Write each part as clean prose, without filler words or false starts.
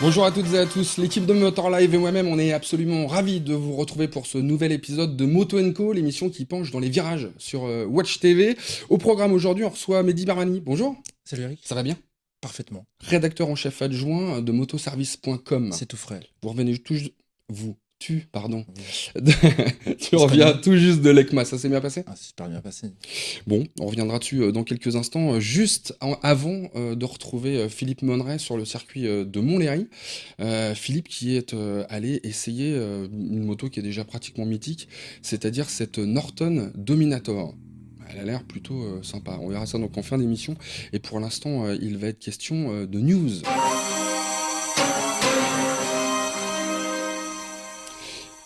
Bonjour à toutes et à tous, l'équipe de Motor Live et moi-même, on est absolument ravis de vous retrouver pour ce nouvel épisode de Moto Co, l'émission qui penche dans les virages sur Watch TV. Au programme aujourd'hui, on reçoit Mehdi Barmani. Bonjour. Salut Eric. Ça va bien? Parfaitement. Rédacteur en chef adjoint de motoservice.com. C'est tout frais. Vous revenez pardon. Oui. Tu reviens tout juste de l'ECMA, ça s'est bien passé? C'est super bien passé. Bon, on reviendra dessus dans quelques instants. Juste avant de retrouver Philippe Monneret sur le circuit de Montlhéry. Philippe qui est allé essayer une moto qui est déjà pratiquement mythique, c'est-à-dire cette Norton Dominator. Elle a l'air plutôt sympa. On verra ça donc en fin d'émission. Et pour l'instant, il va être question de news.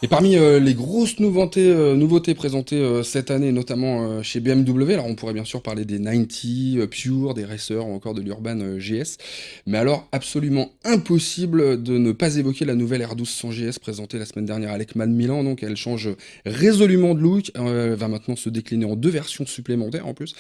Et parmi les grosses nouveautés présentées cette année, notamment chez BMW, alors on pourrait bien sûr parler des 90, Pure, des Racers ou encore de l'Urban GS, mais alors absolument impossible de ne pas évoquer la nouvelle R1200 GS présentée la semaine dernière à l'ECMA de Milan. Donc elle change résolument de look, elle va maintenant se décliner en deux versions supplémentaires en plus,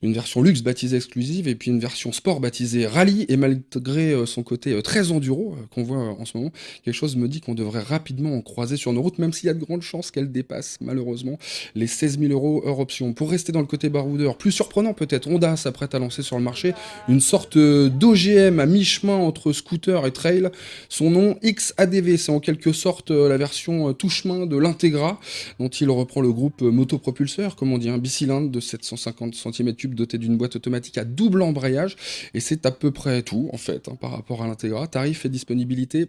une version luxe baptisée exclusive et puis une version sport baptisée Rally, et malgré son côté très enduro qu'on voit en ce moment, quelque chose me dit qu'on devrait rapidement en croiser sur nos routes, même s'il y a de grandes chances qu'elle dépasse malheureusement les 16 000 € hors option. Pour rester dans le côté baroudeur, plus surprenant peut-être, Honda s'apprête à lancer sur le marché une sorte d'OGM à mi-chemin entre scooter et trail. Son nom XADV, c'est en quelque sorte la version tout-chemin de l'Integra, dont il reprend le groupe motopropulseur, comme on dit, un bicylindre de 750 cm3 doté d'une boîte automatique à double embrayage, et c'est à peu près tout en fait par rapport à l'Integra. Tarif et disponibilité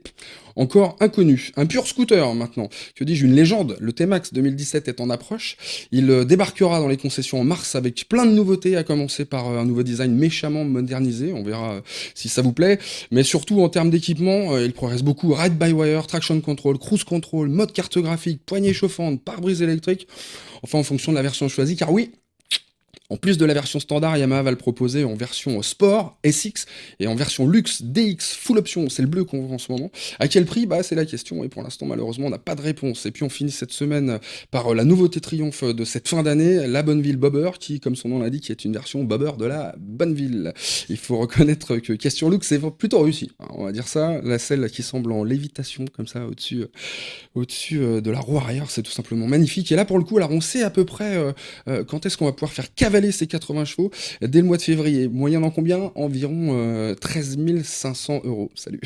encore inconnus. Un pur scooter maintenant. Que dis-je, une légende, le T-Max 2017 est en approche. Il débarquera dans les concessions en mars avec plein de nouveautés, à commencer par un nouveau design méchamment modernisé. On verra si ça vous plaît. Mais surtout, en termes d'équipement, il progresse beaucoup. Ride-by-wire, traction control, cruise control, mode carte graphique, poignée chauffante, pare-brise électrique. Enfin, en fonction de la version choisie. Car oui, en plus de la version standard, Yamaha va le proposer en version sport, SX, et en version luxe, DX, full option, c'est le bleu qu'on voit en ce moment. À quel prix? C'est la question, et pour l'instant, malheureusement, on n'a pas de réponse. Et puis on finit cette semaine par la nouveauté triomphe de cette fin d'année, la Bonneville Bobber, qui, comme son nom l'indique, est une version Bobber de la Bonneville. Il faut reconnaître que question look, c'est plutôt réussi. On va dire ça, la selle qui semble en lévitation, comme ça, au-dessus de la roue arrière, c'est tout simplement magnifique. Et là, pour le coup, alors on sait à peu près quand est-ce qu'on va pouvoir faire cavaler ces 80 chevaux dès le mois de février. Moyennant combien? Environ 13 500 €. Salut.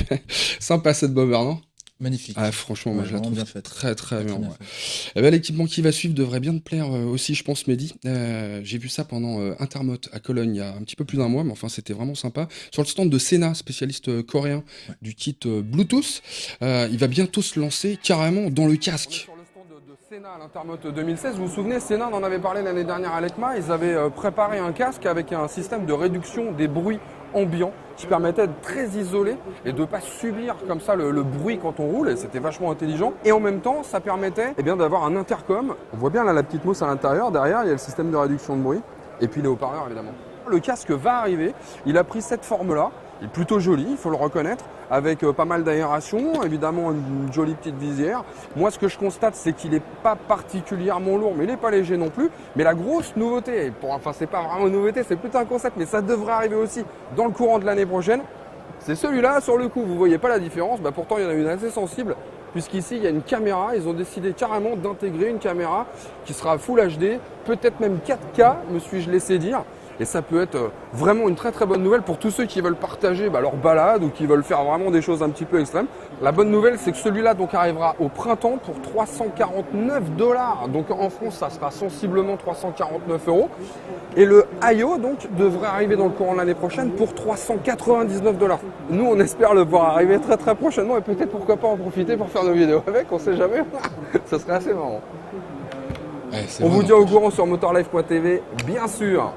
Sympa cette Bobber, non? Magnifique. Ah, franchement, moi je la trouve bien faite. très très bien. Très bien Ouais. faite. Eh ben, l'équipement qui va suivre devrait bien te plaire aussi, je pense, Mehdi. J'ai vu ça pendant Intermot à Cologne il y a un petit peu plus d'un mois, mais enfin c'était vraiment sympa. Sur le stand de Sena, spécialiste coréen du kit Bluetooth, il va bientôt se lancer carrément dans le casque. Sur le stand de Sena à l'Intermot 2016, vous vous souvenez, Sena, on en avait parlé l'année dernière à l'ECMA, ils avaient préparé un casque avec un système de réduction des bruits ambiant qui permettait d'être très isolé et de ne pas subir comme ça le bruit quand on roule, et c'était vachement intelligent. Et en même temps, ça permettait d'avoir un intercom. On voit bien là la petite mousse à l'intérieur, derrière il y a le système de réduction de bruit, et puis les haut-parleurs évidemment. Le casque va arriver, il a pris cette forme-là, il est plutôt joli, il faut le reconnaître, avec pas mal d'aération, évidemment une jolie petite visière. Moi, ce que je constate, c'est qu'il n'est pas particulièrement lourd, mais il n'est pas léger non plus. Mais la grosse nouveauté, c'est pas vraiment une nouveauté, c'est plutôt un concept, mais ça devrait arriver aussi dans le courant de l'année prochaine, c'est celui-là. Sur le coup, vous voyez pas la différence, pourtant il y en a une assez sensible, puisqu'ici il y a une caméra. Ils ont décidé carrément d'intégrer une caméra qui sera Full HD, peut-être même 4K, me suis-je laissé dire. Et ça peut être vraiment une très très bonne nouvelle pour tous ceux qui veulent partager leur balade ou qui veulent faire vraiment des choses un petit peu extrêmes. La bonne nouvelle, c'est que celui-là donc arrivera au printemps pour 349 $. Donc en France, ça sera sensiblement 349 €. Et le IO donc devrait arriver dans le courant de l'année prochaine pour 399 $. Nous, on espère le voir arriver très très prochainement, et peut-être pourquoi pas en profiter pour faire nos vidéos avec, on sait jamais. Ça serait assez marrant. Ouais, on vous tient au courant sur motorlife.tv, bien sûr.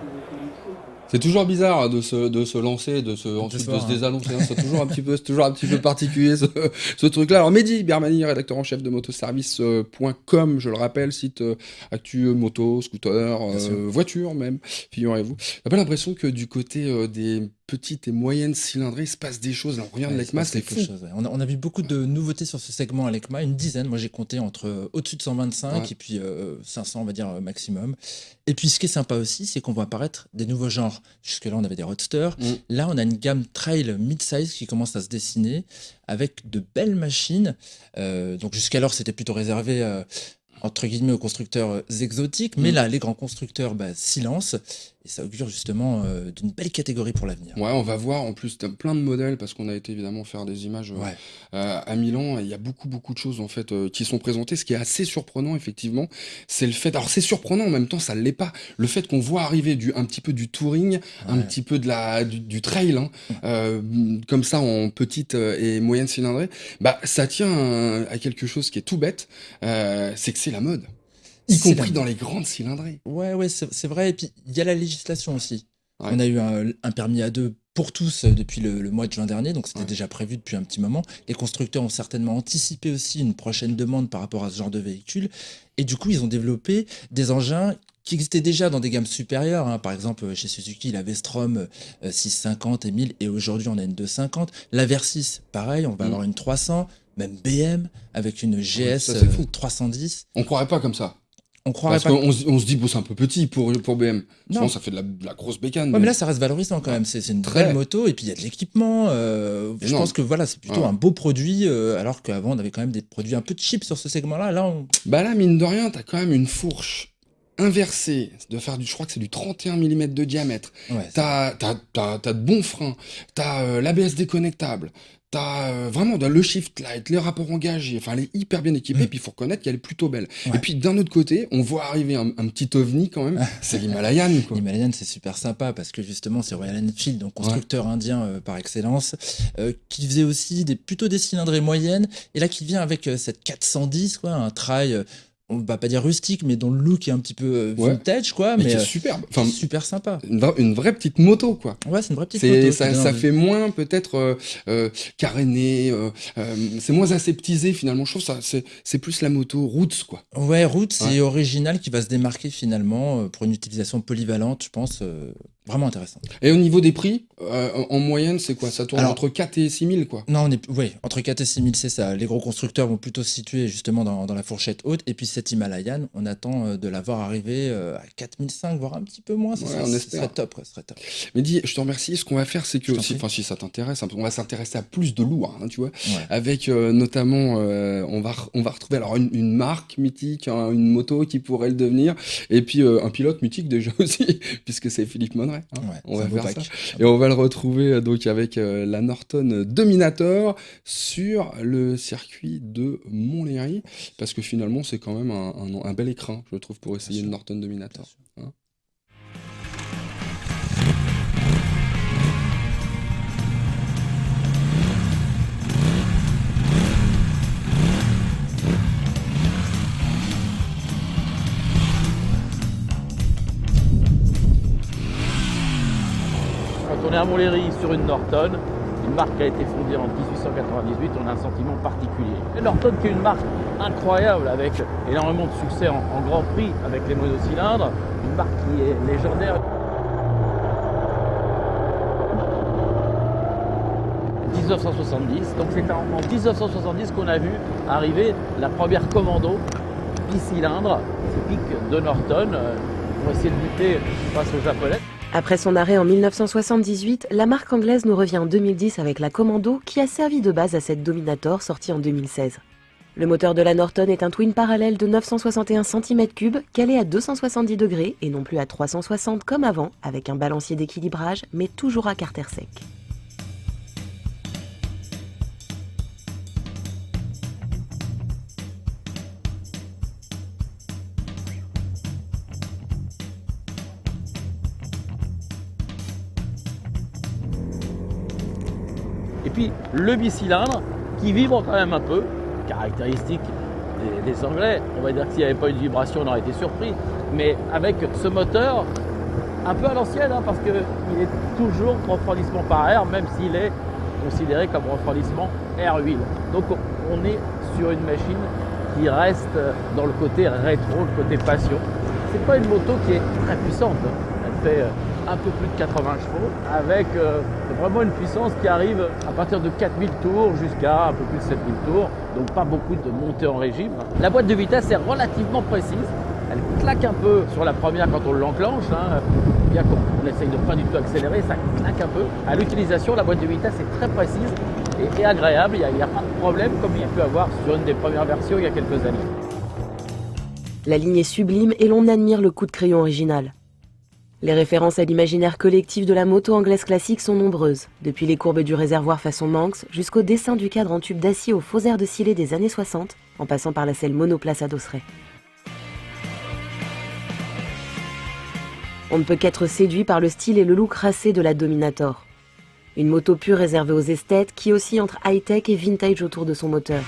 C'est toujours bizarre de se lancer, ensuite de se désannoncer. C'est toujours un petit peu particulier ce truc-là. Alors Mehdi Barmani, rédacteur en chef de motoservice.com, je le rappelle, site actu moto, scooter, voiture même, figurez-vous. J'ai pas l'impression que du côté des petite et moyenne cylindrée, il se passe des choses. Là, on regarde Ouais, il se l'ECMA, passe c'est quelque fou. chose, ouais. On a vu beaucoup de nouveautés sur ce segment à l'ECMA, une dizaine. Moi, j'ai compté entre au-dessus de 125 Ouais. et puis 500, on va dire, maximum. Et puis, ce qui est sympa aussi, c'est qu'on voit apparaître des nouveaux genres. Jusque-là, on avait des roadsters. Mm. Là, on a une gamme trail mid-size qui commence à se dessiner avec de belles machines. Donc, jusqu'alors, c'était plutôt réservé, entre guillemets, aux constructeurs exotiques. Mais Mm. là, les grands constructeurs s'y lancent. Et ça augure justement d'une belle catégorie pour l'avenir. Ouais, on va voir en plus plein de modèles parce qu'on a été évidemment faire des images Ouais. à Milan. Et il y a beaucoup de choses en fait qui sont présentées. Ce qui est assez surprenant effectivement, c'est le fait. Alors c'est surprenant en même temps, ça l'est pas. Le fait qu'on voit arriver un petit peu du touring, un Ouais. petit peu du trail, hein, comme ça en petite et moyenne cylindrée. Bah ça tient à quelque chose qui est tout bête. C'est que c'est la mode, y C'est la compris dans mode. les grandes cylindrées. Ouais, c'est vrai. Et puis, il y a la législation aussi. Ouais. On a eu un permis A2 pour tous depuis le mois de juin dernier, donc c'était Ouais. déjà prévu depuis un petit moment. Les constructeurs ont certainement anticipé aussi une prochaine demande par rapport à ce genre de véhicule. Et du coup, ils ont développé des engins qui existaient déjà dans des gammes supérieures, hein. Par exemple, chez Suzuki, la V-Strom 650 et 1000, et aujourd'hui, on a une 250. La Versys, pareil, on va Mm. avoir une 300, même BM avec une GS Ça c'est fou. 310. On croirait pas comme ça. On croirait Parce pas. qu'on se dit, bon, c'est un peu petit pour BM. Souvent, Non. ça fait de la grosse bécane. Ouais, mais là, ça reste valorisant quand Ouais. même. C'est une Très. belle moto et puis il y a de l'équipement. Je Énorme. pense que voilà, c'est plutôt Ouais. un beau produit, alors qu'avant, on avait quand même des produits un peu cheap sur ce segment-là. Là, Bah là, mine de rien, t'as quand même une fourche inversée je crois que c'est du 31 mm de diamètre. ouais, T'as de bons freins, t'as l'ABS déconnectable, t'as vraiment le shift light, les rapports engagés, enfin elle est hyper bien équipée, Mm. puis il faut reconnaître qu'elle est plutôt belle. Ouais. Et puis d'un autre côté, on voit arriver un petit ovni quand même, c'est l'Himalayan quoi. l'Himalayan, c'est super sympa parce que justement, c'est Royal Enfield, donc constructeur indien par excellence, qui faisait aussi plutôt des cylindrées moyennes. Et là, qui vient avec cette 410, quoi, un trail, on va pas dire rustique, mais dont le look est un petit peu Ouais. vintage, quoi, Mais mais qui est superbe, qui est enfin super sympa. une vraie petite moto quoi. Ouais, c'est une vraie petite moto. qui Ça, donne ça envie. fait moins peut-être caréné, c'est moins aseptisé finalement. Je trouve ça, c'est plus la moto roots quoi. Ouais, Route, c'est Ouais. original qui va se démarquer finalement pour une utilisation polyvalente, je pense, vraiment intéressant. Et au niveau des prix, en moyenne, c'est quoi? Ça tourne Alors- entre 4 et 6 000 quoi. Non, ouais, entre 4 et 6 000, c'est ça. Les gros constructeurs vont plutôt se situer justement dans la fourchette haute. Et puis cette Himalayan, on attend de la voir arriver à 4 500, voire un petit peu moins. Ouais, on Ce espère. serait top, quoi, ce serait top. Mais dis, je te remercie. Ce qu'on va faire, c'est que Je t'en prie. enfin, si ça t'intéresse, on va s'intéresser à plus de lourds, hein, tu vois, Ouais. avec notamment, on va retrouver alors une marque mythique, hein, une moto qui pourrait le devenir, et puis un pilote mythique déjà aussi, puisque c'est Philippe Monneray. Hein. Ouais, On c'est va un beau faire pack. ça. Et on va le retrouver donc avec la Norton Dominator sur le circuit de Montlhéry, parce que finalement c'est quand même un bel écrin, je trouve, pour essayer sûr. une Norton Dominator. Bien sûr. Hein. Quand on est à Montlhéry sur une Norton, une marque qui a été fondée en 1898, on a un sentiment particulier. Et Norton qui est une marque incroyable avec énormément de succès en Grand Prix avec les monocylindres, une marque qui est légendaire. 1970, donc c'est en 1970 qu'on a vu arriver la première commando bicylindre typique de Norton pour essayer de lutter face aux Japonais. Après son arrêt en 1978, la marque anglaise nous revient en 2010 avec la Commando qui a servi de base à cette Dominator sortie en 2016. Le moteur de la Norton est un twin parallèle de 961 cm3 calé à 270 degrés et non plus à 360 comme avant avec un balancier d'équilibrage mais toujours à carter sec. Et puis le bicylindre qui vibre quand même un peu, caractéristique des Anglais. On va dire que s'il n'y avait pas eu de vibration, on aurait été surpris. Mais avec ce moteur, un peu à l'ancienne, hein, parce qu'il est toujours refroidissement par air, même s'il est considéré comme refroidissement air-huile. Donc on est sur une machine qui reste dans le côté rétro, le côté passion. C'est pas une moto qui est très puissante, hein. Elle fait un peu plus de 80 chevaux, avec vraiment une puissance qui arrive à partir de 4000 tours jusqu'à un peu plus de 7000 tours, donc pas beaucoup de montée en régime. La boîte de vitesse est relativement précise, elle claque un peu sur la première quand on l'enclenche, bien qu'on essaye de pas du tout accélérer, ça claque un peu. À l'utilisation, la boîte de vitesse est très précise et agréable, il n'y a pas de problème comme il y a pu avoir sur une des premières versions il y a quelques années. La ligne est sublime et l'on admire le coup de crayon original. Les références à l'imaginaire collectif de la moto anglaise classique sont nombreuses, depuis les courbes du réservoir façon Manx jusqu'au dessin du cadre en tube d'acier aux faux airs de scellé des années 60, en passant par la selle monoplace à dosseret. On ne peut qu'être séduit par le style et le look racé de la Dominator. Une moto pure réservée aux esthètes qui oscille entre high-tech et vintage autour de son moteur.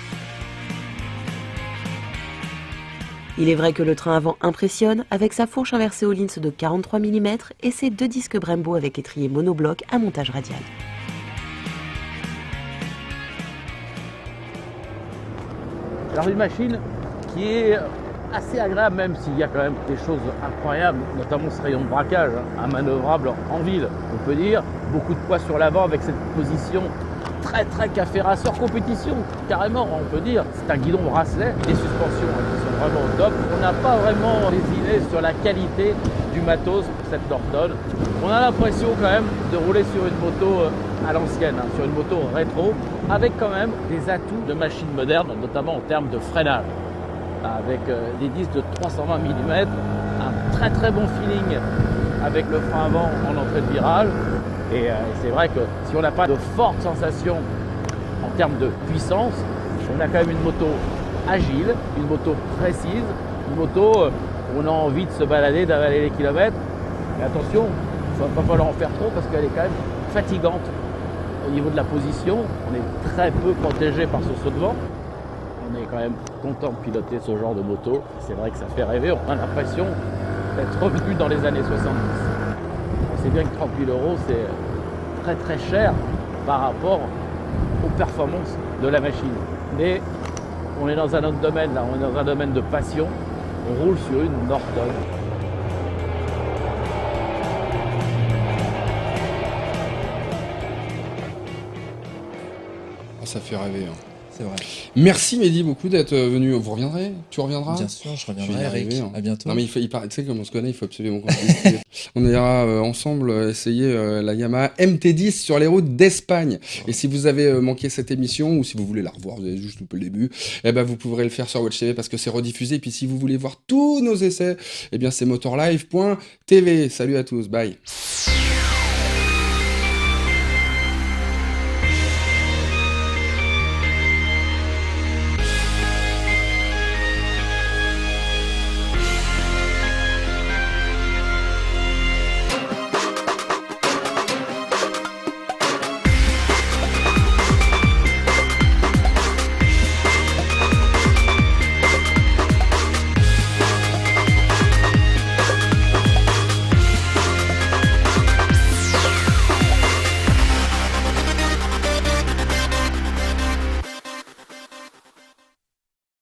Il est vrai que le train avant impressionne avec sa fourche inversée aux Lins de 43 mm et ses 2 disques Brembo avec étrier monobloc à montage radial. Alors une machine qui est assez agréable, même s'il y a quand même des choses incroyables, notamment ce rayon de braquage, manœuvrable en ville. On peut dire beaucoup de poids sur l'avant avec cette position très café racer compétition, carrément on peut dire. C'est un guidon bracelet, des suspensions qui sont vraiment au top. On n'a pas vraiment lésiné sur la qualité du matos pour cette Norton. On a l'impression quand même de rouler sur une moto à l'ancienne, sur une moto rétro, avec quand même des atouts de machines modernes, notamment en termes de freinage. Avec des disques de 320 mm, un très bon feeling avec le frein avant en entrée de virage. Et c'est vrai que si on n'a pas de fortes sensations en termes de puissance, on a quand même une moto agile, une moto précise, une moto où on a envie de se balader, d'avaler les kilomètres. Mais attention, il ne va pas falloir en faire trop parce qu'elle est quand même fatigante au niveau de la position. On est très peu protégé par ce saut de vent. On est quand même content de piloter ce genre de moto. C'est vrai que ça fait rêver, on a l'impression d'être revenu dans les années 70. On sait bien que 30 000 €, c'est très cher par rapport aux performances de la machine. Mais on est dans un autre domaine, là, on est dans un domaine de passion. On roule sur une Norton. Ça fait rêver. C'est vrai. Merci Mehdi beaucoup d'être venu. Vous reviendrez? Tu reviendras? Bien sûr, je Je vais reviendrai, y Eric. arriver, À bientôt. Non mais il paraît, tu sais comme on se connaît, il faut absolument qu'on se dise. On ira ensemble essayer la Yamaha MT-10 sur les routes d'Espagne. Et si vous avez manqué cette émission ou si vous voulez la revoir, vous avez juste loupé le début, eh ben vous pourrez le faire sur Watch TV parce que c'est rediffusé. Et puis si vous voulez voir tous nos essais, eh bien c'est motorlive.tv. Salut à tous, bye.